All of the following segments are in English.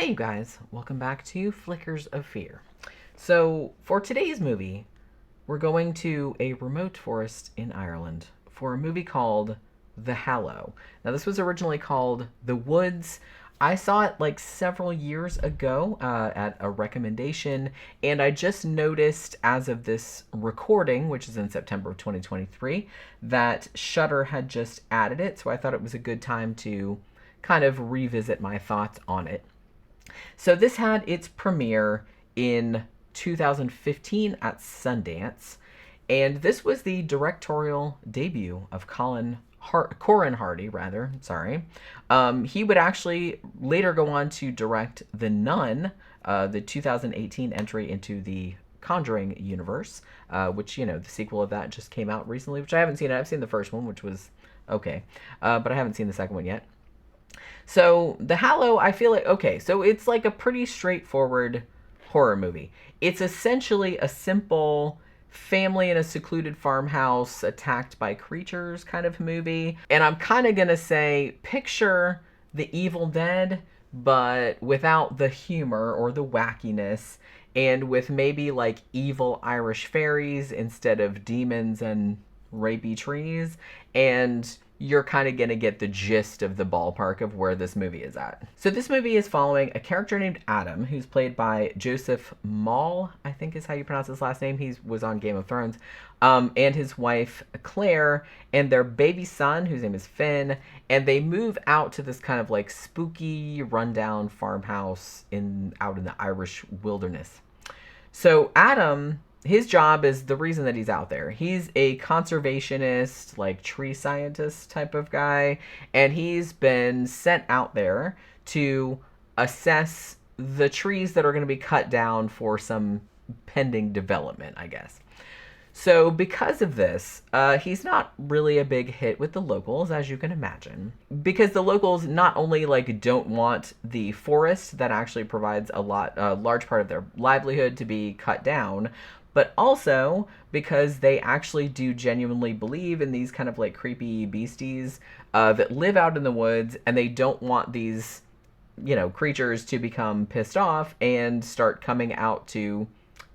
Hey you guys, welcome back to Flickers of Fear. So, for today's movie, we're going to a remote forest in Ireland for a movie called The Hallow. Now, this was originally called The Woods. I saw it like several years ago at a recommendation, and I just noticed as of this recording, which is in September of 2023, that Shudder had just added it, so I thought it was a good time to kind of revisit my thoughts on it. So this had its premiere in 2015 at Sundance, and this was the directorial debut of Corin Hardy, rather. Sorry. He would actually later go on to direct The Nun, the 2018 entry into the Conjuring universe, which, you know, the sequel of that just came out recently, which I haven't seen. I've seen the first one, which was okay, but I haven't seen the second one yet. So, The Hallow, I feel like, okay, so it's like a pretty straightforward horror movie. It's essentially a simple family in a secluded farmhouse attacked by creatures kind of movie. And I'm kind of going to say, picture The Evil Dead, but without the humor or the wackiness, and with maybe like evil Irish fairies instead of demons and rapey trees. And you're kind of going to get the gist of the ballpark of where this movie is at. So this movie is following a character named Adam, who's played by Joseph Mawle, I think is how you pronounce his last name. He was on Game of Thrones. And his wife, Claire, and their baby son, whose name is Finn. And they move out to this kind of like spooky, rundown farmhouse out in the Irish wilderness. So Adam, his job is the reason that he's out there. He's a conservationist, like tree scientist type of guy, and he's been sent out there to assess the trees that are going to be cut down for some pending development, I guess. So because of this, he's not really a big hit with the locals, as you can imagine. Because the locals not only like don't want the forest that actually provides a large part of their livelihood to be cut down, but also because they actually do genuinely believe in these kind of like creepy beasties that live out in the woods, and they don't want these, you know, creatures to become pissed off and start coming out to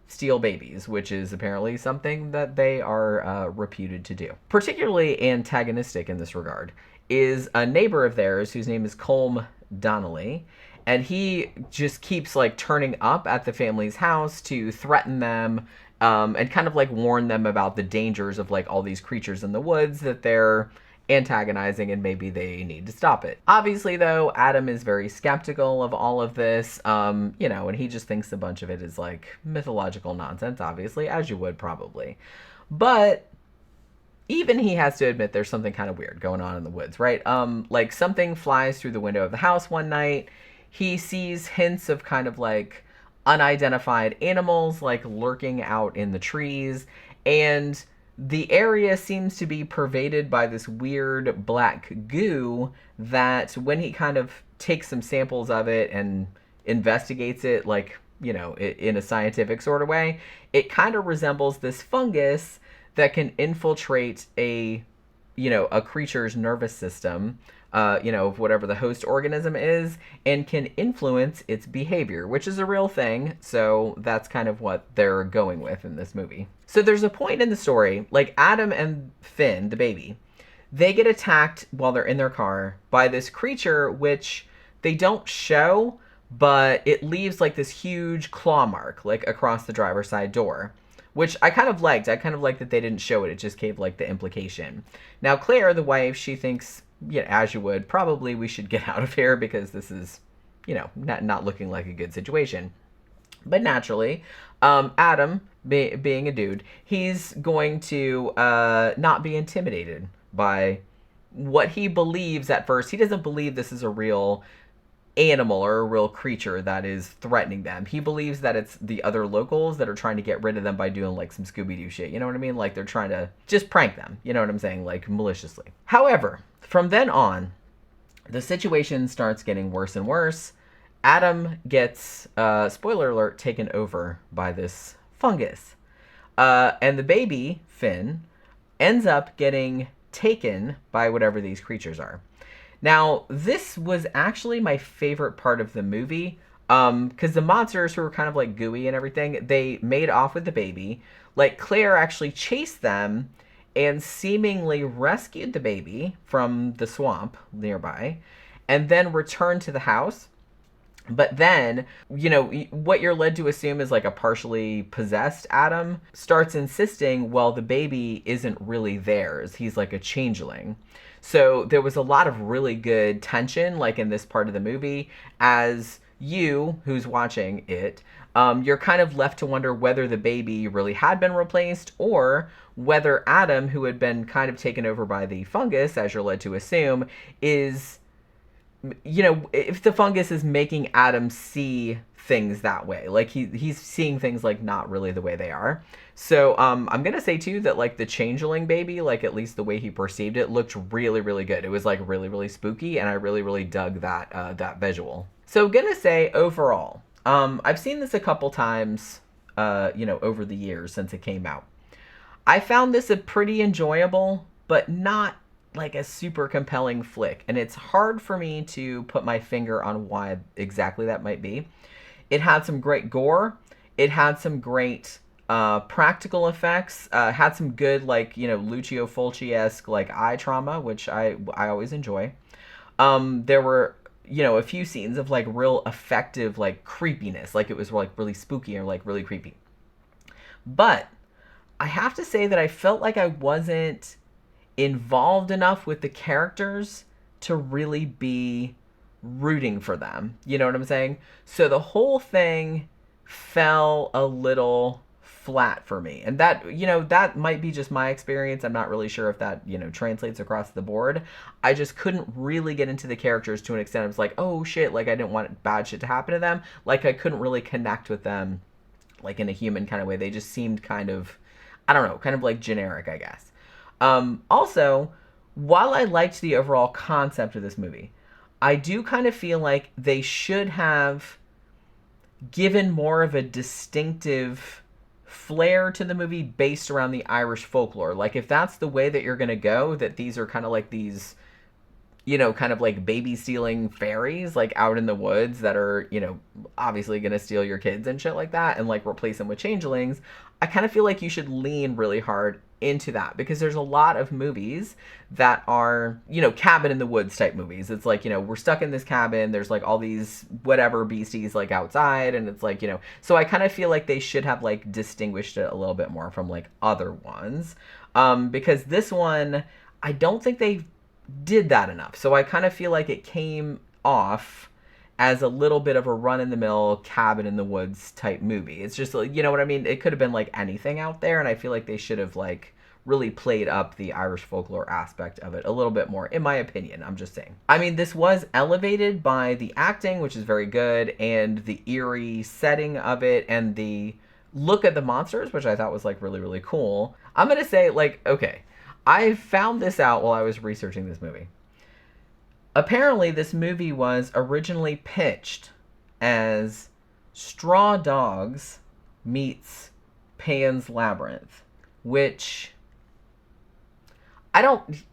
steal babies, which is apparently something that they are reputed to do. Particularly antagonistic in this regard is a neighbor of theirs whose name is Colm Donnelly, and he just keeps like turning up at the family's house to threaten them and kind of like warn them about the dangers of like all these creatures in the woods that they're antagonizing, and maybe they need to stop it. Obviously, though, Adam is very skeptical of all of this, you know, and he just thinks a bunch of it is like mythological nonsense, obviously, as you would probably. But even he has to admit there's something kind of weird going on in the woods, right? Like something flies through the window of the house one night. He sees hints of kind of like unidentified animals like lurking out in the trees, and the area seems to be pervaded by this weird black goo that when he kind of takes some samples of it and investigates it, like, you know, in a scientific sort of way, it kind of resembles this fungus that can infiltrate a creature's nervous system, of whatever the host organism is, and can influence its behavior, which is a real thing. So that's kind of what they're going with in this movie. So there's a point in the story, like Adam and Finn, the baby, they get attacked while they're in their car by this creature, which they don't show, but it leaves like this huge claw mark, like across the driver's side door, which I kind of liked. I kind of liked that they didn't show it. It just gave like the implication. Now, Claire, the wife, she thinks, yeah, as you would, probably we should get out of here because this is, not looking like a good situation. But naturally, Adam, being a dude, he's going to not be intimidated by what he believes at first. He doesn't believe this is a real animal or a real creature that is threatening them. He believes that it's the other locals that are trying to get rid of them by doing like some Scooby-Doo shit. You know what I mean? Like they're trying to just prank them. You know what I'm saying? Like maliciously. However, from then on, the situation starts getting worse and worse. Adam gets, spoiler alert, taken over by this fungus. And the baby, Finn, ends up getting taken by whatever these creatures are. Now, this was actually my favorite part of the movie, Because the monsters, who were kind of like gooey and everything, they made off with the baby. Like, Claire actually chased them and seemingly rescued the baby from the swamp nearby, and then returned to the house. But then, what you're led to assume is like a partially possessed Adam starts insisting, well, the baby isn't really theirs. He's like a changeling. So there was a lot of really good tension, like in this part of the movie, as you, who's watching it, you're kind of left to wonder whether the baby really had been replaced, or whether Adam, who had been kind of taken over by the fungus, as you're led to assume, is, if the fungus is making Adam see things that way, like he's seeing things like not really the way they are. So I'm gonna say too that like the changeling baby, like at least the way he perceived it, looked really, really good. It was like really, really spooky, and I really, really dug that visual. So I'm gonna say overall, I've seen this a couple times, over the years since it came out. I found this a pretty enjoyable, but not like a super compelling flick, and it's hard for me to put my finger on why exactly that might be. It had some great gore. It had some great practical effects. Had some good, like, Lucio Fulci-esque, like, eye trauma, which I always enjoy. There were, a few scenes of, like, real effective, like, creepiness. Like, it was, like, really spooky or, like, really creepy. But I have to say that I felt like I wasn't involved enough with the characters to really be rooting for them. You know what I'm saying? So the whole thing fell a little flat for me. And that, that might be just my experience. I'm not really sure if that, translates across the board. I just couldn't really get into the characters to an extent. I was like, oh shit, like I didn't want bad shit to happen to them. Like I couldn't really connect with them like in a human kind of way. They just seemed kind of, I don't know, kind of like generic, I guess. Also, while I liked the overall concept of this movie, I do kind of feel like they should have given more of a distinctive flair to the movie based around the Irish folklore. Like, if that's the way that you're going to go, that these are kind of like these, kind of like baby stealing fairies, like out in the woods that are, obviously going to steal your kids and shit like that and like replace them with changelings, I kind of feel like you should lean really hard into that, because there's a lot of movies that are, cabin in the woods type movies. It's like, we're stuck in this cabin, there's like all these whatever beasties like outside, and it's like, so I kind of feel like they should have like distinguished it a little bit more from like other ones, because this one, I don't think they did that enough. So I kind of feel like it came off as a little bit of a run-in-the-mill cabin in the woods type movie. It's just, you know what I mean? It could have been like anything out there, and I feel like they should have like really played up the Irish folklore aspect of it a little bit more, in my opinion. I'm just saying. I mean, this was elevated by the acting, which is very good, and the eerie setting of it, and the look at the monsters, which I thought was like really, really cool. I'm gonna say, like, okay, I found this out while I was researching this movie. Apparently, this movie was originally pitched as Straw Dogs meets Pan's Labyrinth, which I don't,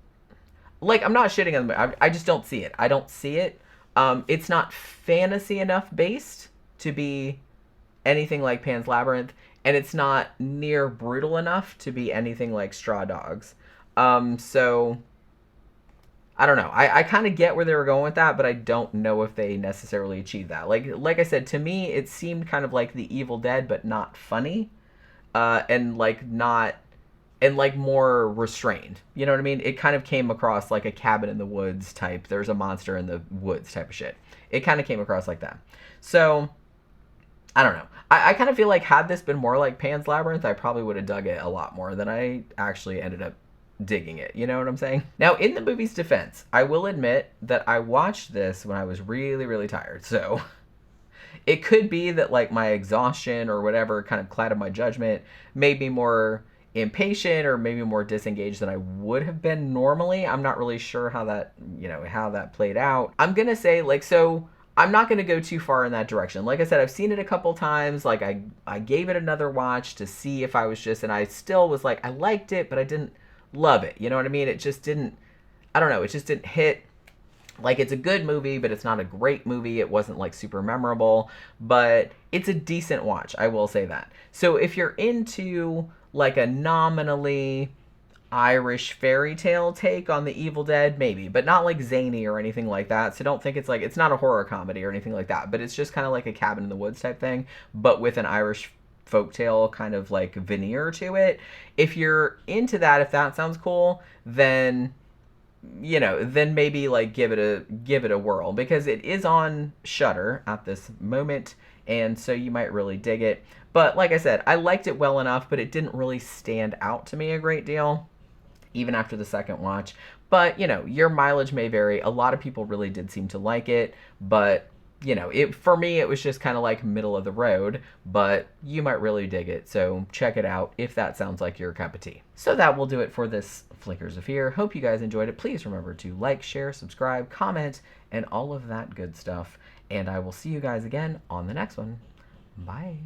like, I'm not shitting on the movie. I just don't see it. I don't see it. It's not fantasy enough based to be anything like Pan's Labyrinth, and it's not near brutal enough to be anything like Straw Dogs. So I don't know. I kind of get where they were going with that, but I don't know if they necessarily achieved that. Like I said, to me, it seemed kind of like The Evil Dead, but not funny, and like not, and like more restrained. You know what I mean? It kind of came across like a cabin in the woods type. There's a monster in the woods type of shit. It kind of came across like that. So I don't know. I kind of feel like had this been more like Pan's Labyrinth, I probably would have dug it a lot more than I actually ended up digging it. You know what I'm saying? Now, in the movie's defense, I will admit that I watched this when I was really, really tired. So it could be that like my exhaustion or whatever kind of clouded my judgment, made me more impatient or maybe more disengaged than I would have been normally. I'm not really sure how that, how that played out. I'm going to say, like, so I'm not going to go too far in that direction. Like I said, I've seen it a couple times. Like I gave it another watch to see if I was just, and I still was like, I liked it, but I didn't love it. You know what I mean? It just didn't, I don't know, it just didn't hit Like, it's a good movie, but it's not a great movie. It wasn't, like, super memorable, but it's a decent watch, I will say that. So if you're into, like, a nominally Irish fairy tale take on the Evil Dead, maybe, but not, like, zany or anything like that. So don't think it's, like, it's not a horror comedy or anything like that, but it's just kind of like a Cabin in the Woods type thing, but with an Irish folktale kind of, like, veneer to it. If you're into that, if that sounds cool, then then maybe, like, give it a whirl, because it is on Shudder at this moment, and so you might really dig it. But like I said, I liked it well enough, but it didn't really stand out to me a great deal, even after the second watch. But your mileage may vary. A lot of people really did seem to like it, but it, for me, it was just kind of like middle of the road, but you might really dig it. So check it out if that sounds like your cup of tea. So that will do it for this Flickers of Fear. Hope you guys enjoyed it. Please remember to like, share, subscribe, comment, and all of that good stuff. And I will see you guys again on the next one. Bye.